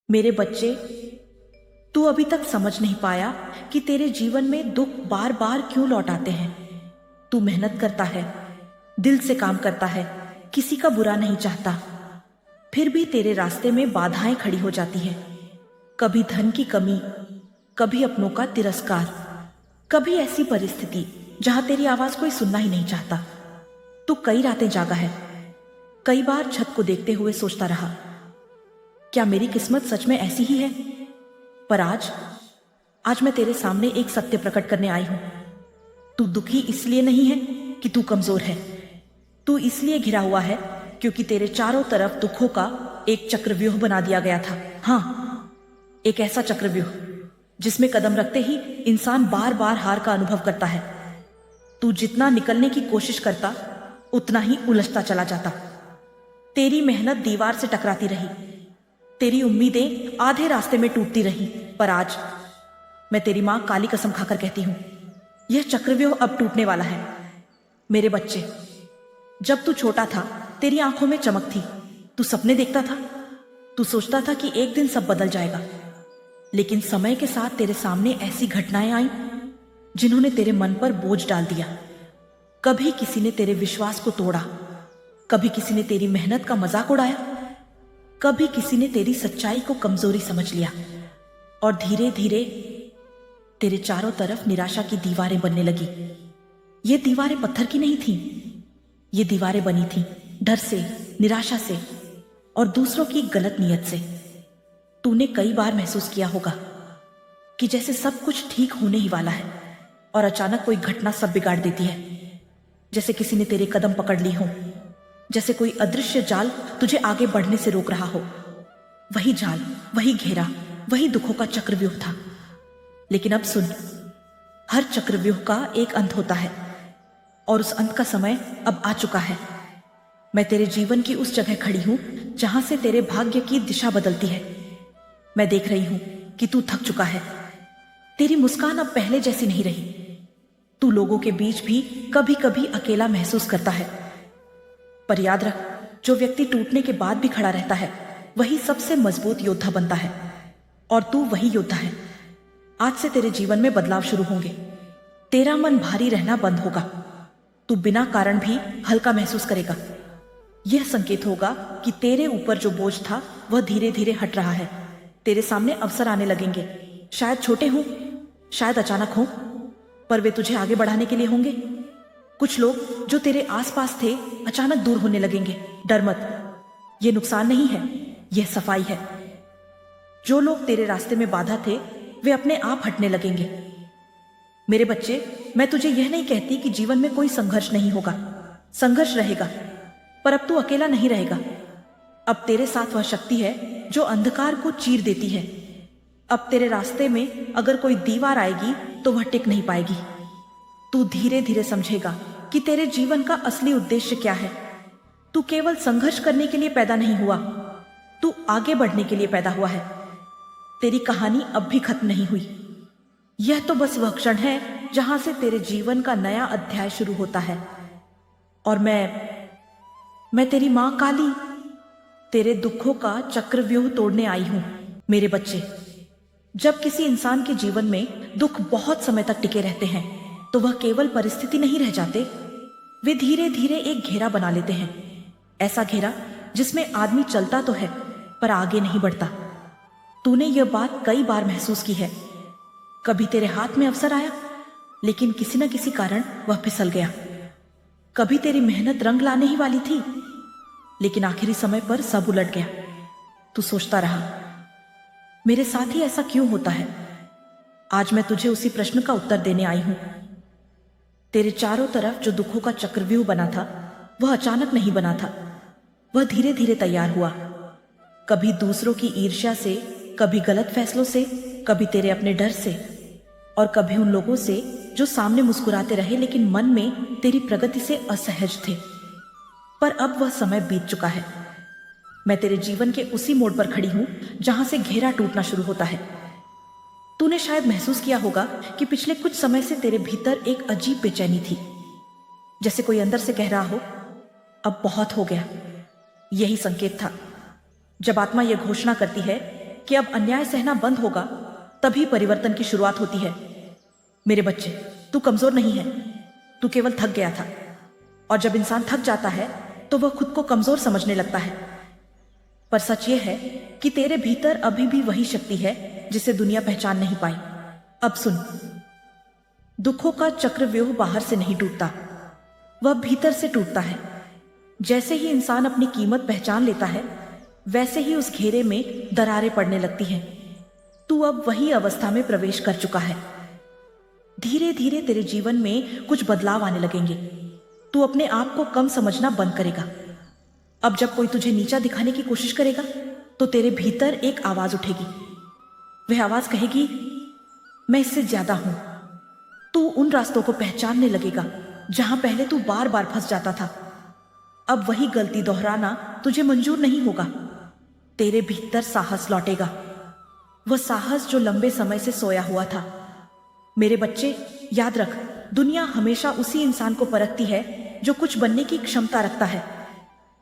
मेरे बच्चे, तू अभी तक समझ नहीं पाया कि तेरे जीवन में दुख बार बार क्यों लौट आते हैं। तू मेहनत करता है, दिल से काम करता है, किसी का बुरा नहीं चाहता, फिर भी तेरे रास्ते में बाधाएं खड़ी हो जाती हैं। कभी धन की कमी, कभी अपनों का तिरस्कार, कभी ऐसी परिस्थिति जहां तेरी आवाज कोई सुनना ही नहीं चाहता। तू कई रातें जागा है, कई बार छत को देखते हुए सोचता रहा, क्या मेरी किस्मत सच में ऐसी ही है। पर आज मैं तेरे सामने एक सत्य प्रकट करने आई हूं। तू दुखी इसलिए नहीं है कि तू कमजोर है, तू इसलिए घिरा हुआ है क्योंकि तेरे चारों तरफ दुखों का एक चक्रव्यूह बना दिया गया था। हाँ, एक ऐसा चक्रव्यूह जिसमें कदम रखते ही इंसान बार बार हार का अनुभव करता है। तू जितना निकलने की कोशिश करता, उतना ही उलझता चला जाता। तेरी मेहनत दीवार से टकराती रही, तेरी उम्मीदें आधे रास्ते में टूटती रही। पर आज मैं तेरी मां काली कसम खाकर कहती हूं, यह चक्रव्यूह अब टूटने वाला है। मेरे बच्चे, जब तू छोटा था, तेरी आंखों में चमक थी, तू सपने देखता था, तू सोचता था कि एक दिन सब बदल जाएगा। लेकिन समय के साथ तेरे सामने ऐसी घटनाएं आईं जिन्होंने तेरे मन पर बोझ डाल दिया। कभी किसी ने तेरे विश्वास को तोड़ा, कभी किसी ने तेरी मेहनत का मजाक उड़ाया, कभी किसी ने तेरी सच्चाई को कमजोरी समझ लिया। और धीरे धीरे तेरे चारों तरफ निराशा की दीवारें बनने लगी। ये दीवारें पत्थर की नहीं थीं, ये दीवारें बनी थीं डर से, निराशा से और दूसरों की गलत नीयत से। तूने कई बार महसूस किया होगा कि जैसे सब कुछ ठीक होने ही वाला है और अचानक कोई घटना सब बिगाड़ देती है। जैसे किसी ने तेरे कदम पकड़ ली हो, जैसे कोई अदृश्य जाल तुझे आगे बढ़ने से रोक रहा हो। वही जाल, वही घेरा, वही दुखों का चक्रव्यूह था। लेकिन अब सुन, हर चक्रव्यूह का एक अंत होता है और उस अंत का समय अब आ चुका है। मैं तेरे जीवन की उस जगह खड़ी हूं जहां से तेरे भाग्य की दिशा बदलती है। मैं देख रही हूं कि तू थक चुका है, तेरी मुस्कान अब पहले जैसी नहीं रही। तू लोगों के बीच भी कभी कभी अकेला महसूस करता है। पर याद रख, जो व्यक्ति टूटने के बाद भी खड़ा रहता है, वही सबसे मजबूत योद्धा बनता है। और तू वही योद्धा है। आज से तेरे जीवन में बदलाव शुरू होंगे। तेरा मन भारी रहना बंद होगा, तू बिना कारण भी हल्का महसूस करेगा। यह संकेत होगा कि तेरे ऊपर जो बोझ था वह धीरे धीरे हट रहा है। तेरे सामने अवसर आने लगेंगे, शायद छोटे हों, शायद अचानक हों, पर वे तुझे आगे बढ़ाने के लिए होंगे। कुछ लोग जो तेरे आसपास थे अचानक दूर होने लगेंगे। डर मत, यह नुकसान नहीं है, यह सफाई है। जो लोग तेरे रास्ते में बाधा थे, वे अपने आप हटने लगेंगे। मेरे बच्चे, मैं तुझे यह नहीं कहती कि जीवन में कोई संघर्ष नहीं होगा। संघर्ष रहेगा, पर अब तू अकेला नहीं रहेगा। अब तेरे साथ वह शक्ति है जो अंधकार को चीर देती है। अब तेरे रास्ते में अगर कोई दीवार आएगी तो वह टिक नहीं पाएगी। तू धीरे धीरे समझेगा कि तेरे जीवन का असली उद्देश्य क्या है। तू केवल संघर्ष करने के लिए पैदा नहीं हुआ, तू आगे बढ़ने के लिए पैदा हुआ है। तेरी कहानी अब भी खत्म नहीं हुई। यह तो बस वह क्षण है जहां से तेरे जीवन का नया अध्याय शुरू होता है। और मैं तेरी मां काली, तेरे दुखों का चक्रव्यूह तोड़ने आई हूं। मेरे बच्चे, जब किसी इंसान के जीवन में दुख बहुत समय तक टिके रहते हैं, तो वह केवल परिस्थिति नहीं रह जाते, वे धीरे धीरे एक घेरा बना लेते हैं। ऐसा घेरा जिसमें आदमी चलता तो है पर आगे नहीं बढ़ता। तूने यह बात कई बार महसूस की है। कभी तेरे हाथ में अवसर आया, लेकिन किसी न किसी कारण वह फिसल गया। कभी तेरी मेहनत रंग लाने ही वाली थी, लेकिन आखिरी समय पर सब उलट गया। तू सोचता रहा, मेरे साथ ही ऐसा क्यों होता है। आज मैं तुझे उसी प्रश्न का उत्तर देने आई हूं। तेरे चारों तरफ जो दुखों का चक्रव्यूह बना था, वह अचानक नहीं बना था, वह धीरे धीरे तैयार हुआ। कभी दूसरों की ईर्ष्या से, कभी गलत फैसलों से, कभी तेरे अपने डर से, और कभी उन लोगों से जो सामने मुस्कुराते रहे लेकिन मन में तेरी प्रगति से असहज थे। पर अब वह समय बीत चुका है। मैं तेरे जीवन के उसी मोड़ पर खड़ी हूं जहां से घेरा टूटना शुरू होता है। तूने शायद महसूस किया होगा कि पिछले कुछ समय से तेरे भीतर एक अजीब बेचैनी थी, जैसे कोई अंदर से कह रहा हो, अब बहुत हो गया। यही संकेत था जब आत्मा यह घोषणा करती है कि अब अन्याय सहना बंद होगा, तभी परिवर्तन की शुरुआत होती है। मेरे बच्चे, तू कमजोर नहीं है, तू केवल थक गया था। और जब इंसान थक जाता है तो वह खुद को कमजोर समझने लगता है। पर सच यह है कि तेरे भीतर अभी भी वही शक्ति है जिसे दुनिया पहचान नहीं पाई। अब सुन, दुखों का चक्रव्यूह बाहर से नहीं टूटता, वह भीतर से टूटता है। जैसे ही इंसान अपनी कीमत पहचान लेता है, वैसे ही उस घेरे में दरारें पड़ने लगती हैं। तू अब वही अवस्था में प्रवेश कर चुका है। धीरे धीरे तेरे जीवन में कुछ बदलाव आने लगेंगे। तू अपने आप को कम समझना बंद करेगा। अब जब कोई तुझे नीचा दिखाने की कोशिश करेगा तो तेरे भीतर एक आवाज उठेगी। वह आवाज कहेगी, मैं इससे ज्यादा हूं। तू उन रास्तों को पहचानने लगेगा जहां पहले तू बार बार फंस जाता था। अब वही गलती दोहराना तुझे मंजूर नहीं होगा। तेरे भीतर साहस लौटेगा, वह साहस जो लंबे समय से सोया हुआ था। मेरे बच्चे, याद रख, दुनिया हमेशा उसी इंसान को परखती है जो कुछ बनने की क्षमता रखता है।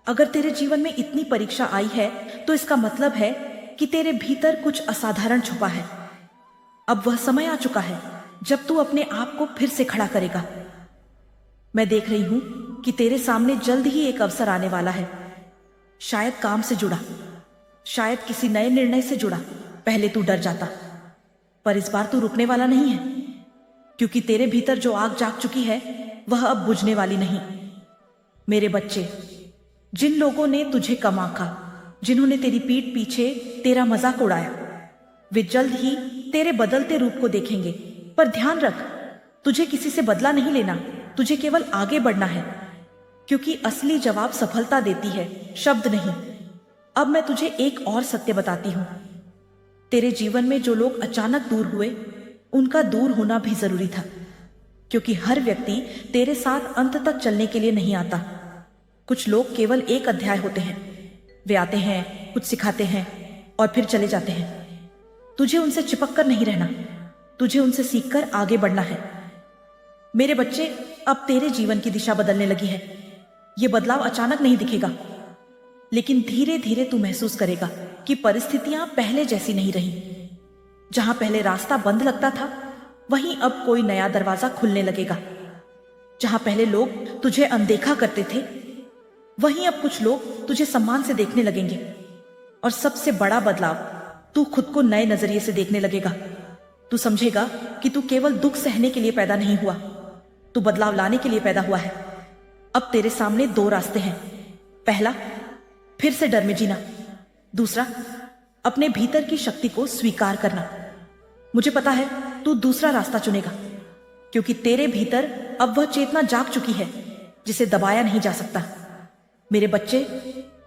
अगर तेरे जीवन में इतनी परीक्षा आई है तो इसका मतलब है कि तेरे भीतर कुछ असाधारण छुपा है। अब वह समय आ चुका है जब तू अपने आप को फिर से खड़ा करेगा। मैं देख रही हूं कि तेरे सामने जल्द ही एक अवसर आने वाला है। शायद काम से जुड़ा, शायद किसी नए निर्णय से जुड़ा। पहले तू डर जाता, पर इस बार तू रुकने वाला नहीं है, क्योंकि तेरे भीतर जो आग जाग चुकी है वह अब बुझने वाली नहीं। मेरे बच्चे, जिन लोगों ने तुझे कम आंका, जिन्होंने तेरी पीठ पीछे तेरा मजाक उड़ाया, वे जल्द ही तेरे बदलते रूप को देखेंगे। पर ध्यान रख, तुझे किसी से बदला नहीं लेना, तुझे केवल आगे बढ़ना है, क्योंकि असली जवाब सफलता देती है, शब्द नहीं। अब मैं तुझे एक और सत्य बताती हूं। तेरे जीवन में जो लोग अचानक दूर हुए, उनका दूर होना भी जरूरी था, क्योंकि हर व्यक्ति तेरे साथ अंत तक चलने के लिए नहीं आता। कुछ लोग केवल एक अध्याय होते हैं। वे आते हैं, कुछ सिखाते हैं और फिर चले जाते हैं। तुझे उनसे चिपक कर नहीं रहना, तुझे उनसे सीखकर आगे बढ़ना है। मेरे बच्चे, अब तेरे जीवन की दिशा बदलने लगी है। यह बदलाव अचानक नहीं दिखेगा, लेकिन धीरे धीरे तू महसूस करेगा कि परिस्थितियां पहले जैसी नहीं रही। जहां पहले रास्ता बंद लगता था, वहीं अब कोई नया दरवाजा खुलने लगेगा। जहां पहले लोग तुझे अनदेखा करते थे, वहीं अब कुछ लोग तुझे सम्मान से देखने लगेंगे। और सबसे बड़ा बदलाव, तू खुद को नए नजरिए से देखने लगेगा। तू समझेगा कि तू केवल दुख सहने के लिए पैदा नहीं हुआ, तू बदलाव लाने के लिए पैदा हुआ है। अब तेरे सामने दो रास्ते हैं। पहला, फिर से डर में जीना। दूसरा, अपने भीतर की शक्ति को स्वीकार करना। मुझे पता है तू दूसरा रास्ता चुनेगा, क्योंकि तेरे भीतर अब वह चेतना जाग चुकी है जिसे दबाया नहीं जा सकता। मेरे बच्चे,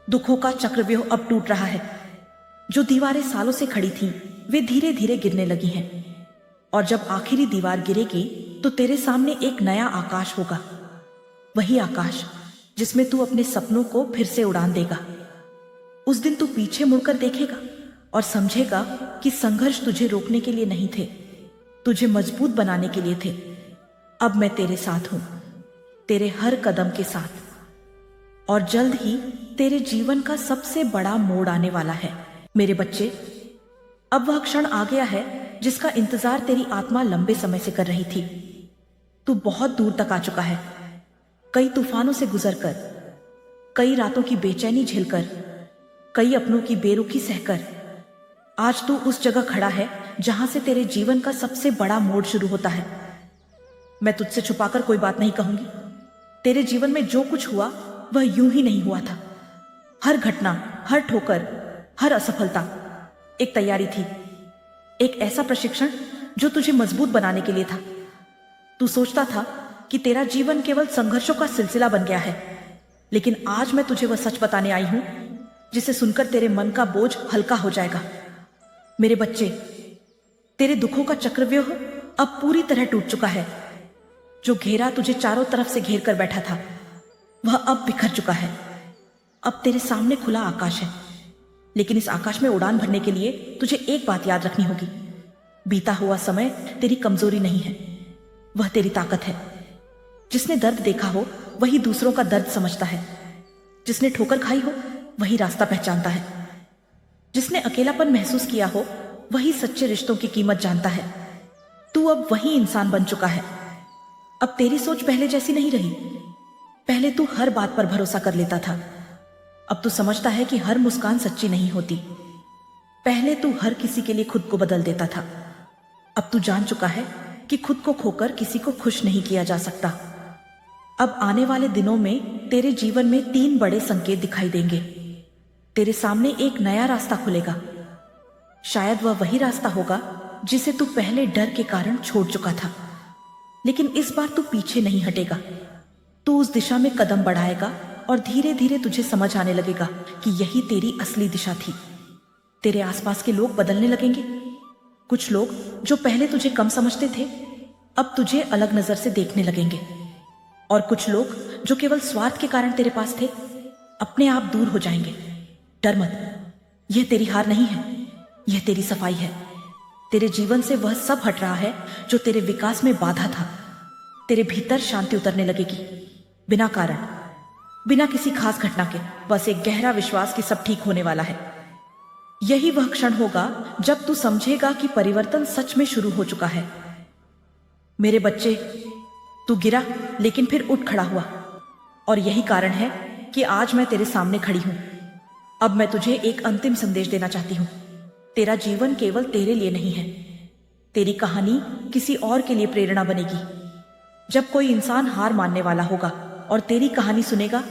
दुखों का चक्रव्यूह अब टूट रहा है। जो दीवारें सालों से खड़ी थीं, वे धीरे धीरे गिरने लगी हैं। और जब आखिरी दीवार गिरेगी तो तेरे सामने एक नया आकाश होगा। वही आकाश जिसमें तू अपने सपनों को फिर से उड़ान देगा। उस दिन तू पीछे मुड़कर देखेगा और समझेगा कि संघर्ष तुझे रोकने के लिए नहीं थे, तुझे मजबूत बनाने के लिए थे। अब मैं तेरे साथ हूं, तेरे हर कदम के साथ। और जल्द ही तेरे जीवन का सबसे बड़ा मोड़ आने वाला है। मेरे बच्चे, अब वह क्षण आ गया है जिसका इंतजार तेरी आत्मा लंबे समय से कर रही थी। तू बहुत दूर तक आ चुका है, कई तूफानों से गुजरकर, कई रातों की बेचैनी झेलकर, कई अपनों की बेरुखी सहकर। आज तू उस जगह खड़ा है जहां से तेरे जीवन का सबसे बड़ा मोड़ शुरू होता है। मैं तुझसे छुपाकर कोई बात नहीं कहूंगी। तेरे जीवन में जो कुछ हुआ वह यूं ही नहीं हुआ था। हर घटना, हर ठोकर, हर असफलता एक तैयारी थी, एक ऐसा प्रशिक्षण जो तुझे मजबूत बनाने के लिए था। तू सोचता था कि तेरा जीवन केवल संघर्षों का सिलसिला बन गया है, लेकिन आज मैं तुझे वह सच बताने आई हूं जिसे सुनकर तेरे मन का बोझ हल्का हो जाएगा। मेरे बच्चे, तेरे दुखों का चक्रव्यूह अब पूरी तरह टूट चुका है। जो घेरा तुझे चारों तरफ से घेर कर बैठा था, वह अब बिखर चुका है। अब तेरे सामने खुला आकाश है, लेकिन इस आकाश में उड़ान भरने के लिए तुझे एक बात याद रखनी होगी। बीता हुआ समय तेरी कमजोरी नहीं है, वह तेरी ताकत है। जिसने दर्द देखा हो वही दूसरों का दर्द समझता है। जिसने ठोकर खाई हो वही रास्ता पहचानता है। जिसने अकेलापन महसूस किया हो वही सच्चे रिश्तों की कीमत जानता है। तू अब वही इंसान बन चुका है। अब तेरी सोच पहले जैसी नहीं रही। पहले तू हर बात पर भरोसा कर लेता था। अब तू समझता है कि हर मुस्कान सच्ची नहीं होती। पहले तू हर किसी के लिए खुद को बदल देता था। अब तू जान चुका है कि खुद को खोकर किसी को खुश नहीं किया जा सकता। अब आने वाले दिनों में तेरे जीवन में 3 बड़े संकेत दिखाई देंगे। तेरे सामने एक नया रास्ता खुलेगा। शायद वह वही रास्ता होगा जिसे तू पहले डर के कारण छोड़ चुका था, लेकिन इस बार तू पीछे नहीं हटेगा। तू उस दिशा में कदम बढ़ाएगा और धीरे धीरे तुझे समझ आने लगेगा कि यही तेरी असली दिशा थी। तेरे आसपास के लोग बदलने लगेंगे। कुछ लोग जो पहले तुझे कम समझते थे अब तुझे अलग नजर से देखने लगेंगे, और कुछ लोग जो केवल स्वार्थ के कारण तेरे पास थे अपने आप दूर हो जाएंगे। डर मत, यह तेरी हार नहीं है, यह तेरी सफाई है। तेरे जीवन से वह सब हट रहा है जो तेरे विकास में बाधा था। तेरे भीतर शांति उतरने लगेगी, बिना कारण, बिना किसी खास घटना के, बस एक गहरा विश्वास कि सब ठीक होने वाला है। यही वह क्षण होगा जब तू समझेगा कि परिवर्तन सच में शुरू हो चुका है। मेरे बच्चे, तू गिरा लेकिन फिर उठ खड़ा हुआ, और यही कारण है कि आज मैं तेरे सामने खड़ी हूं। अब मैं तुझे एक अंतिम संदेश देना चाहती हूं। तेरा जीवन केवल तेरे लिए नहीं है। तेरी कहानी किसी और के लिए प्रेरणा बनेगी। जब कोई इंसान हार मानने वाला होगा और तेरी कहानी सुनेगा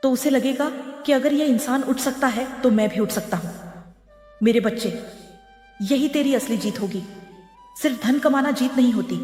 तो उसे लगेगा कि अगर यह इंसान उठ सकता है तो मैं भी उठ सकता हूं। मेरे बच्चे, यही तेरी असली जीत होगी। सिर्फ धन कमाना जीत नहीं होती,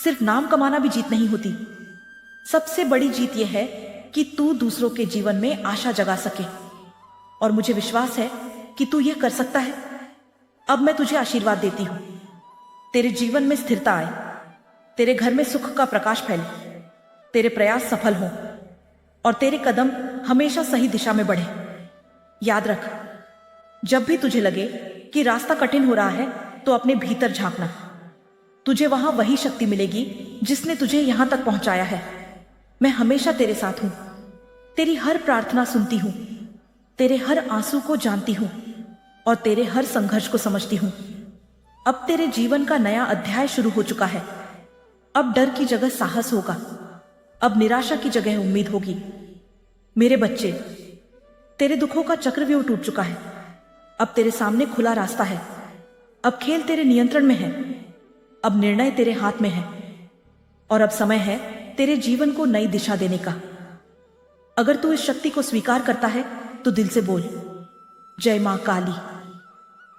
सिर्फ नाम कमाना भी जीत नहीं होती। सबसे बड़ी जीत यह है कि तू दूसरों के जीवन में आशा जगा सके, और मुझे विश्वास है कि तू यह कर सकता है। अब मैं तुझे आशीर्वाद देती हूं। तेरे जीवन में स्थिरता आए, तेरे घर में सुख का प्रकाश फैले, तेरे प्रयास सफल हों और तेरे कदम हमेशा सही दिशा में बढ़े। याद रख, जब भी तुझे लगे कि रास्ता कठिन हो रहा है तो अपने भीतर झांकना। तुझे वहां वही शक्ति मिलेगी जिसने तुझे यहां तक पहुंचाया है। मैं हमेशा तेरे साथ हूं, तेरी हर प्रार्थना सुनती हूं, तेरे हर आंसू को जानती हूं और तेरे हर संघर्ष को समझती हूं। अब तेरे जीवन का नया अध्याय शुरू हो चुका है। अब डर की जगह साहस होगा, अब निराशा की जगह उम्मीद होगी। मेरे बच्चे, तेरे दुखों का चक्रव्यूह टूट चुका है। अब तेरे सामने खुला रास्ता है। अब खेल तेरे नियंत्रण में है, अब निर्णय तेरे हाथ में है, और अब समय है तेरे जीवन को नई दिशा देने का। अगर तू इस शक्ति को स्वीकार करता है तो दिल से बोल, जय मां काली।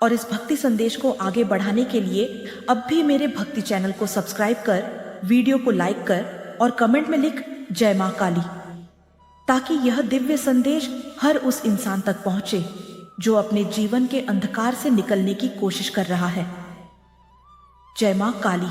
और इस भक्ति संदेश को आगे बढ़ाने के लिए अब भी मेरे भक्ति चैनल को सब्सक्राइब कर, वीडियो को लाइक कर और कमेंट में लिख जय मां काली, ताकि यह दिव्य संदेश हर उस इंसान तक पहुंचे जो अपने जीवन के अंधकार से निकलने की कोशिश कर रहा है। जय मां काली।